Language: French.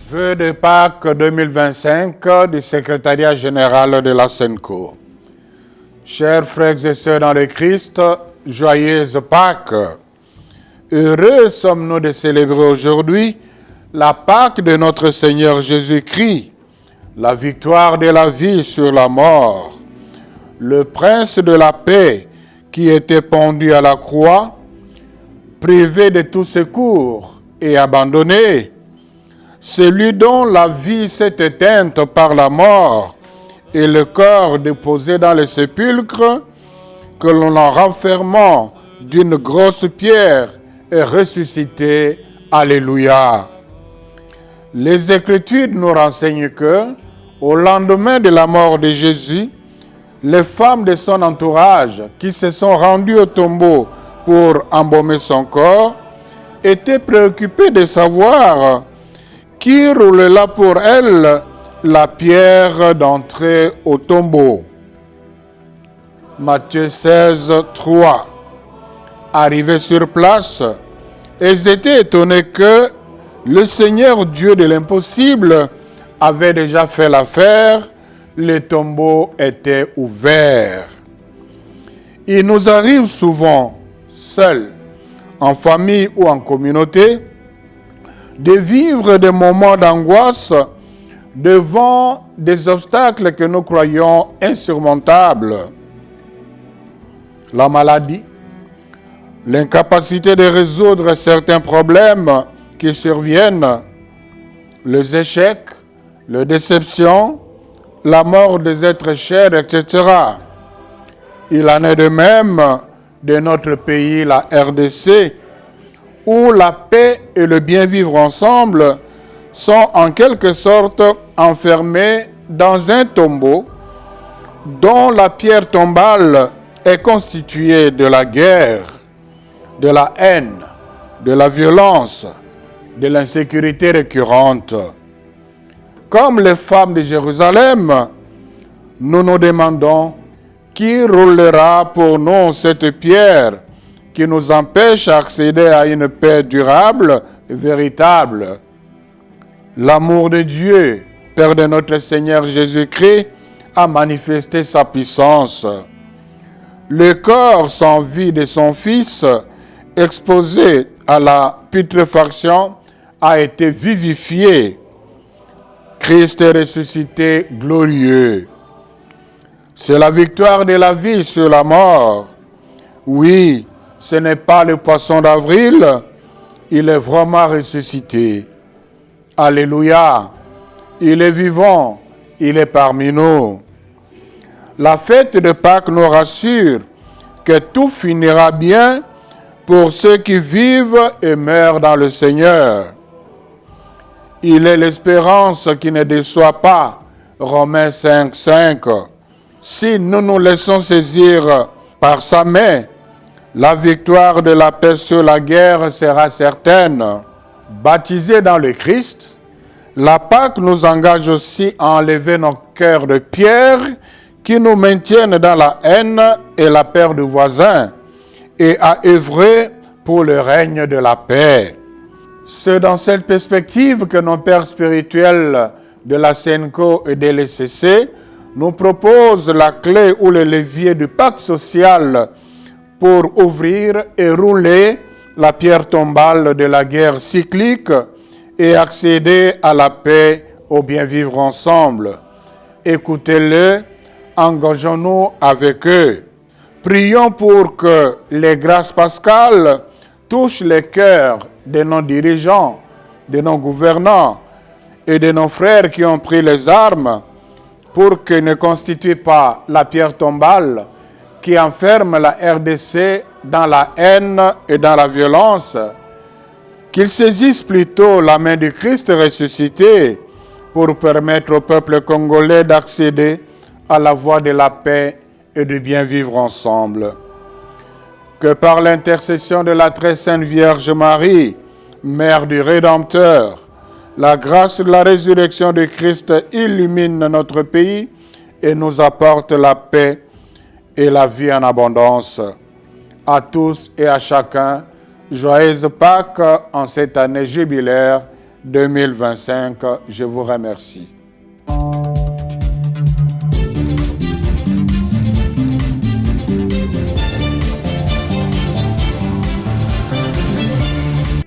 Vœux de Pâques 2025 du secrétariat général de la SENCO. Chers frères et sœurs dans le Christ, joyeuse Pâques. Heureux sommes-nous de célébrer aujourd'hui la Pâques de notre Seigneur Jésus-Christ, la victoire de la vie sur la mort. Le prince de la paix qui était pendu à la croix, privé de tout secours et abandonné, celui dont la vie s'est éteinte par la mort et le corps déposé dans le sépulcre, que l'on en renfermant d'une grosse pierre est ressuscité. Alléluia. Les Écritures nous renseignent que, au lendemain de la mort de Jésus, les femmes de son entourage qui se sont rendues au tombeau pour embaumer son corps étaient préoccupées de savoir qui roulera pour elle la pierre d'entrée au tombeau. Matthieu 16, 3. Arrivés sur place, elles étaient étonnées que le Seigneur Dieu de l'impossible avait déjà fait l'affaire, le tombeau était ouvert. Il nous arrive souvent, seuls, en famille ou en communauté, de vivre des moments d'angoisse devant des obstacles que nous croyons insurmontables. La maladie, l'incapacité de résoudre certains problèmes qui surviennent, les échecs, les déceptions, la mort des êtres chers, etc. Il en est de même de notre pays, la RDC, où la paix et le bien-vivre ensemble sont en quelque sorte enfermés dans un tombeau dont la pierre tombale est constituée de la guerre, de la haine, de la violence, de l'insécurité récurrente. Comme les femmes de Jérusalem, nous nous demandons qui roulera pour nous cette pierre qui nous empêche d'accéder à une paix durable et véritable. L'amour de Dieu, Père de notre Seigneur Jésus-Christ, a manifesté sa puissance. Le corps sans vie de son Fils, exposé à la putréfaction, a été vivifié. Christ est ressuscité glorieux. C'est la victoire de la vie sur la mort. Oui, ce n'est pas le poisson d'avril, il est vraiment ressuscité. Alléluia, il est vivant, il est parmi nous. La fête de Pâques nous rassure que tout finira bien pour ceux qui vivent et meurent dans le Seigneur. Il est l'espérance qui ne déçoit pas. Romains 5, 5. Si nous nous laissons saisir par sa main, la victoire de la paix sur la guerre sera certaine. Baptisés dans le Christ, la Pâque nous engage aussi à enlever nos cœurs de pierre qui nous maintiennent dans la haine et la peur du voisin et à œuvrer pour le règne de la paix. C'est dans cette perspective que nos pères spirituels de la SENCO et de l'ECC nous proposent la clé ou le levier du pacte social pour ouvrir et rouler la pierre tombale de la guerre cyclique et accéder à la paix, au bien vivre ensemble. Écoutez-le, engageons-nous avec eux. Prions pour que les grâces pascales touchent les cœurs de nos dirigeants, de nos gouvernants et de nos frères qui ont pris les armes pour qu'ils ne constituent pas la pierre tombale qui enferme la RDC dans la haine et dans la violence, qu'ils saisissent plutôt la main du Christ ressuscité pour permettre au peuple congolais d'accéder à la voie de la paix et du bien vivre ensemble. Que par l'intercession de la très sainte Vierge Marie, Mère du Rédempteur, la grâce de la résurrection de Christ illumine notre pays et nous apporte la paix et la vie en abondance. À tous et à chacun, joyeuse Pâques en cette année jubilaire 2025. Je vous remercie.